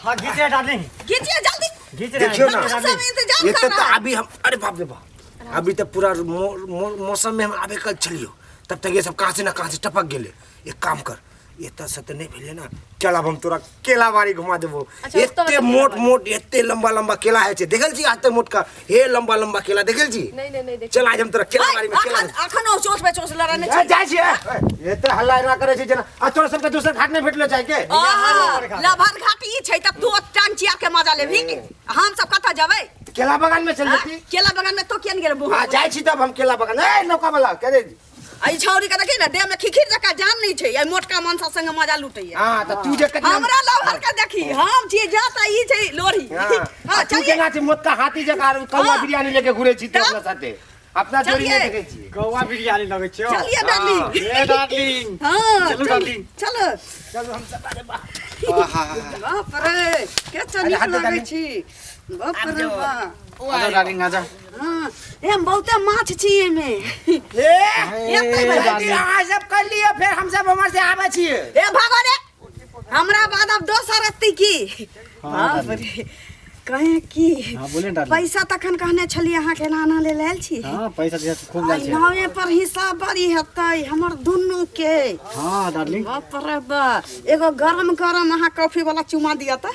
हां खींचिए डार्लिंग, खींचिए जल्दी। खींच रहे देखियो ना, सब इंतजाम ये कर तो रहा है। अभी हम, अरे बाप रे बाप, अभी तक पूरा मौसम में हम आबे कल चलियो, तब तक ये सब कहाँ से ना कहाँ से टपक गेले। एक काम कर, ये तो सत्य नहीं भेले ना, चल अब हम तोरा केला बाड़ी घुमा देबो। एते मोट मोट एते लंबा लंबा केला है छे, देखल छी आज तक मोट का हे लंबा लंबा केला देखल छी? नहीं देख। चल आज हम तोरा केला बाड़ी में केला अखन ओ चोट पे चोट लड़ने जा जाय छी। ये तो हल्ला ना करे छी जना, आ तोरा सबके दूसरा घाट नहीं भेटलो जाय के। लभर घाट ई छै तब तू टांचिया के मजा लेबी। हम सब कता जाबै? केला बागान में चल जेती। केला बागान में तो केन गेल बहु। हां जाय छी तब हम केला बागान। ए नौका वाला कह दे आई छौरी के देखी ना देह में खिखिर जका जान नहीं छै, आई मोटका मनसा संग मजा लुटैया। हां त तू जे कह हमरा लभर के देखी हम छी जाता ई छै लोरी। हां तू केना छी मोटका हाथी जका कौवा बिरयानी लेके घुरे छी तो अपना साथे, अपना जोड़ी नहीं देखे छी। कौवा बिरयानी लगे छो। चलिए डार्लिंग। ए डार्लिंग, हां चलो डार्लिंग, चलो चलो हम सब अरे वाह। बाप रे के चली लगे छी। बाप रे बाप। आजा डार्लिंग आजा। हां एम बहुते माछ छी एमे। अहाँ सब कर लिए फिर हम सब उमर से आवे छिए। ए भागो रे, हमरा बाद अब दोसर अत्ती की। बाप रे कहे की हां बोले डार्लिंग। पैसा तखन कहने छली अहाँ के नाना ले लेल छी। हां पैसा दिया खूब लाल छे। नावे पर हिसाब बड़ी हेतै हमर दुन्नू के। हां डार्लिंग। बाप रे बा, एगो गरम गरम अहाँ कॉफी वाला चुमा दिया त।